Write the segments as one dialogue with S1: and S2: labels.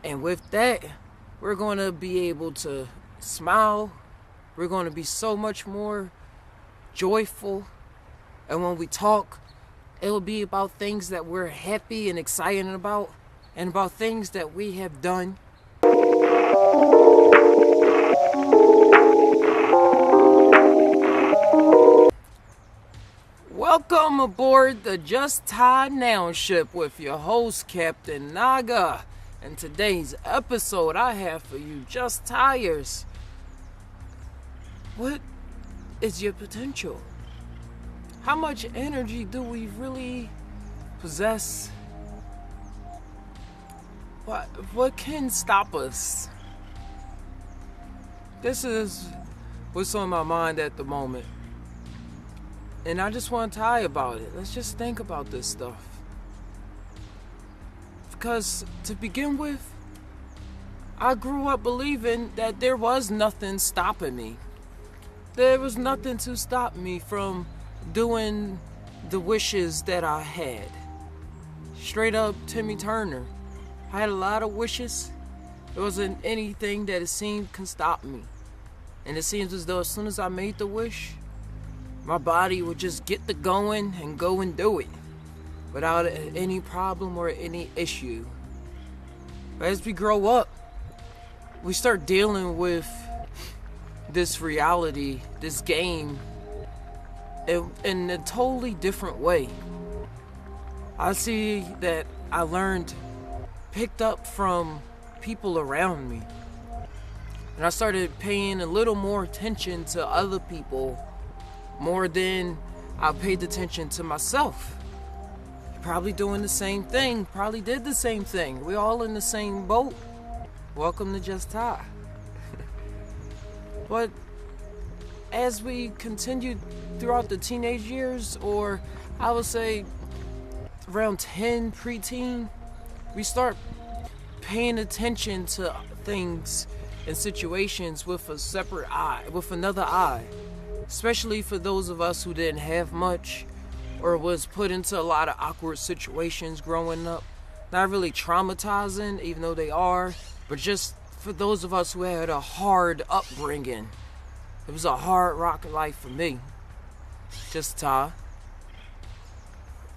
S1: And with that, we're going to be able to smile. We're going to be so much more joyful. And when we talk, it'll be about things that we're happy and excited about, and about things that we have done. Welcome aboard the Just TAi Now ship with your host, Captain Naga. In today's episode, I have for you just Tai'ers. What is your potential? How much energy do we really possess? What can stop us? This is what's on my mind at the moment. And I just want to tell you about it. Let's just think about this stuff. Because to begin with, I grew up believing that there was nothing stopping me. There was nothing to stop me from doing the wishes that I had. Straight up Timmy Turner. I had a lot of wishes. There wasn't anything that it seemed can stop me. And it seems as though as soon as I made the wish, my body would just get to going and go and do it without any problem or any issue. But as we grow up, we start dealing with this reality, this game, in a totally different way. I see that I picked up from people around me. And I started paying a little more attention to other people more than I paid attention to myself. Probably doing the same thing, probably did the same thing. We're all in the same boat. Welcome to Just TAi. But as we continued throughout the teenage years, or I would say around 10, preteen, we start paying attention to things and situations with a separate eye, with another eye. Especially for those of us who didn't have much or was put into a lot of awkward situations growing up. Not really traumatizing, even though they are, but just for those of us who had a hard upbringing. It was a hard rock life for me. Just TAi.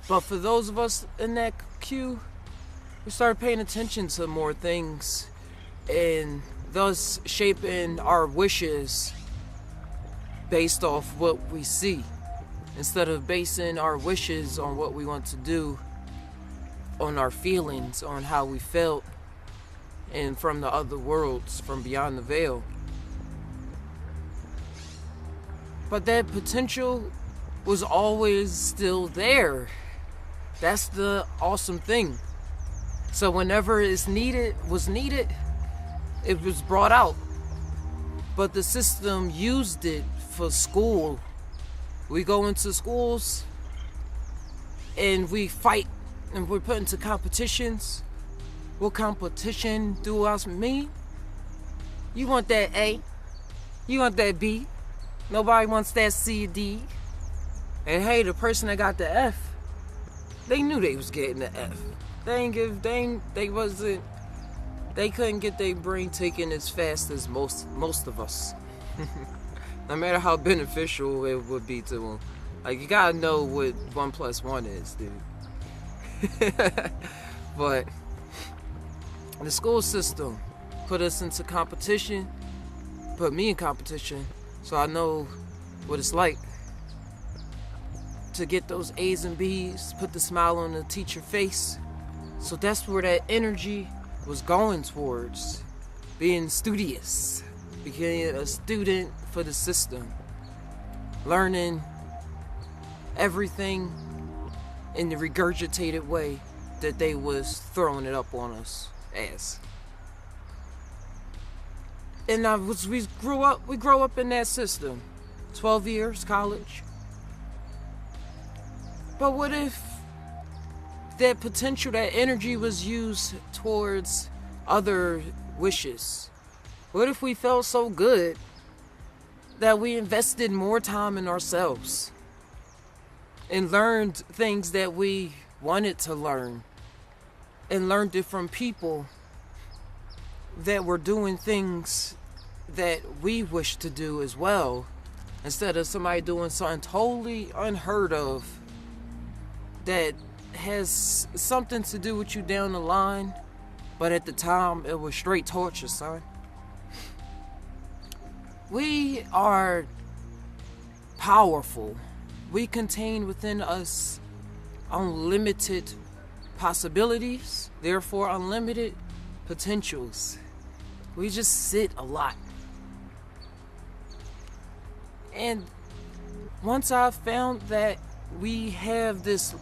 S1: But for those of us in that queue, we started paying attention to more things and thus shaping our wishes based off what we see, instead of basing our wishes on what we want to do, on our feelings, on how we felt, and from the other worlds, from beyond the veil. But that potential was always still there. That's the awesome thing. So whenever it was needed, it was brought out. But the system used it for school. We go into schools and we fight and we're put into competitions. What competition do us mean? You want that A, you want that B, nobody wants that C or D. And hey, the person that got the F, they knew they was getting the F. They couldn't get their brain taken as fast as most of us. No matter how beneficial it would be to them. Like, you gotta know what 1 + 1 is, dude. But the school system put us into competition, put me in competition, so I know what it's like to get those A's and B's, put the smile on the teacher's face. So that's where that energy was going towards, being studious, becoming a student for the system, learning everything in the regurgitated way that they was throwing it up on us as. And we grow up in that system. 12 years, college. But what if that potential, that energy was used towards other wishes? What if we felt so good that we invested more time in ourselves and learned things that we wanted to learn, and learned it from people that we're doing things that we wish to do as well, instead of somebody doing something totally unheard of that has something to do with you down the line, but at the time it was straight torture, son. We are powerful. We contain within us unlimited possibilities, therefore unlimited potentials. We just sit a lot. And once I found that we have this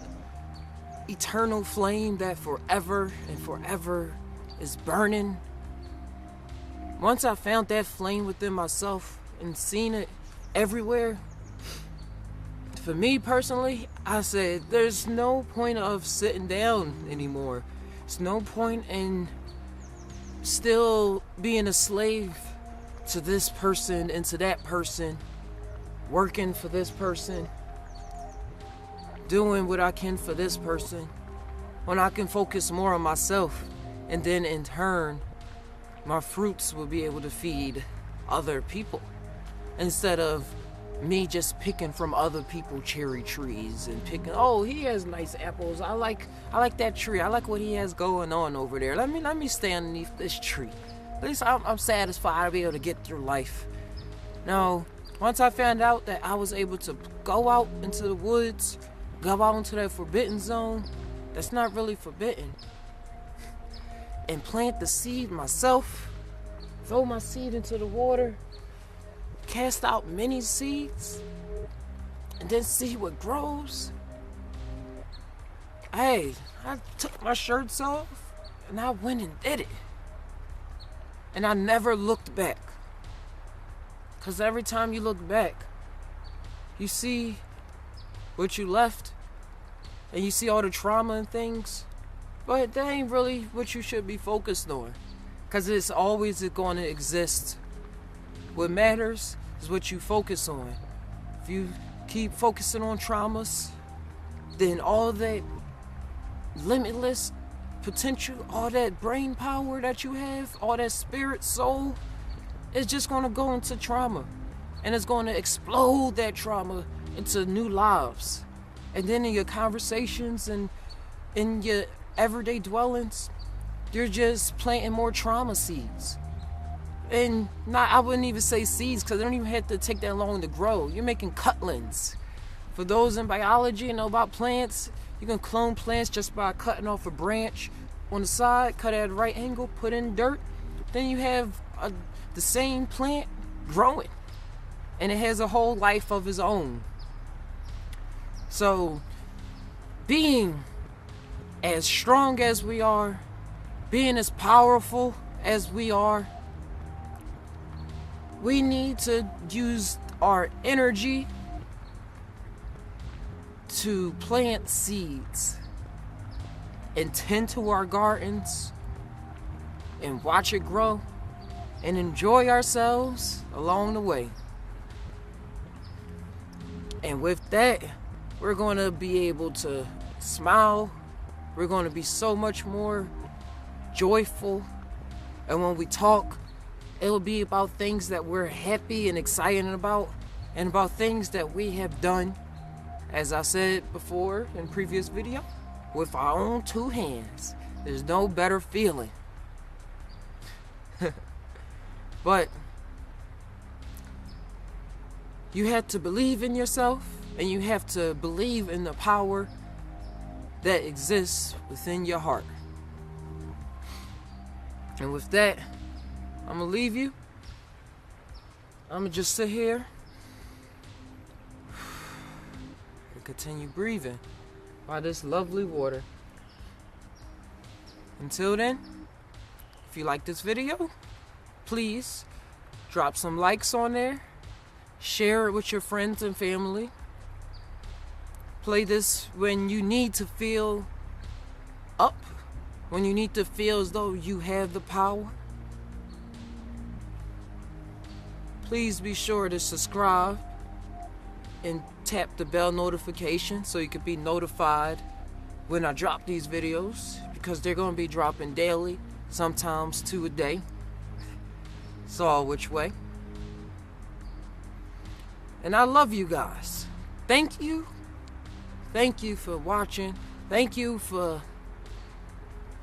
S1: eternal flame that forever and forever is burning, once I found that flame within myself and seen it everywhere, for me personally, I said there's no point of sitting down anymore. There's no point in still being a slave to this person and to that person, working for this person, doing what I can for this person, when I can focus more on myself, and then in turn my fruits will be able to feed other people, instead of me just picking from other people's cherry trees and picking, oh, he has nice apples, I like that tree, I like what he has going on over there, let me stay underneath this tree, at least I'm satisfied to be able to get through life. Now, once I found out that I was able to go out into the woods, go out into that forbidden zone that's not really forbidden, and plant the seed myself, throw my seed into the water, cast out many seeds, and then see what grows. Hey, I took my shirts off and I went and did it. And I never looked back. Because every time you look back, you see what you left, and you see all the trauma and things, but that ain't really what you should be focused on, because it's always going to exist. What matters is what you focus on. If you keep focusing on traumas, then all that limitless potential, all that brain power that you have, all that spirit, soul, is just going to go into trauma, and it's going to explode that trauma into new lives. And then in your conversations and in your everyday dwellings, you're just planting more trauma seeds. And I wouldn't even say seeds, because they don't even have to take that long to grow. You're making cutlings. For those in biology and know about plants, you can clone plants just by cutting off a branch on the side, cut it at a right angle, put in dirt. Then you have the same plant growing, and it has a whole life of its own. So, being as strong as we are, being as powerful as we are, we need to use our energy to plant seeds and tend to our gardens and watch it grow and enjoy ourselves along the way. And with that, we're going to be able to smile. We're going to be so much more joyful. And when we talk, it'll be about things that we're happy and excited about, and about things that we have done, as I said before in previous video, with our own two hands. There's no better feeling. But you have to believe in yourself, and you have to believe in the power that exists within your heart. And with that, I'm gonna leave you. I'm gonna just sit here and continue breathing by this lovely water. Until then, if you like this video, please drop some likes on there, share it with your friends and family. Play this when you need to feel up, when you need to feel as though you have the power. Please be sure to subscribe and tap the bell notification so you can be notified when I drop these videos, because they're going to be dropping daily, sometimes 2 a day. saw which way. And I love you guys. Thank you. Thank you for watching. Thank you for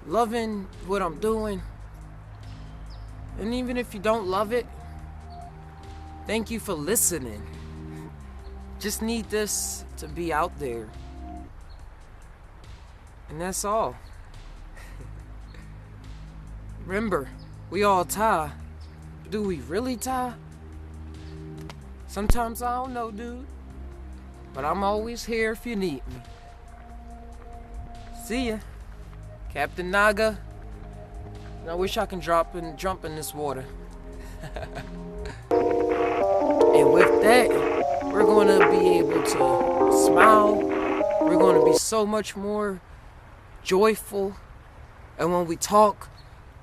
S1: loving what I'm doing. And even if you don't love it, thank you for listening. Just need this to be out there. And that's all. Remember, we all tie. Do we really tie? Sometimes I don't know, dude. But I'm always here if you need me. See ya. Captain Naga. And I wish I can jump in this water. And with that, we're going to be able to smile. We're going to be so much more joyful. And when we talk,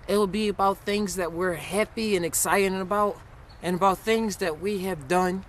S1: it'll be about things that we're happy and excited about, and about things that we have done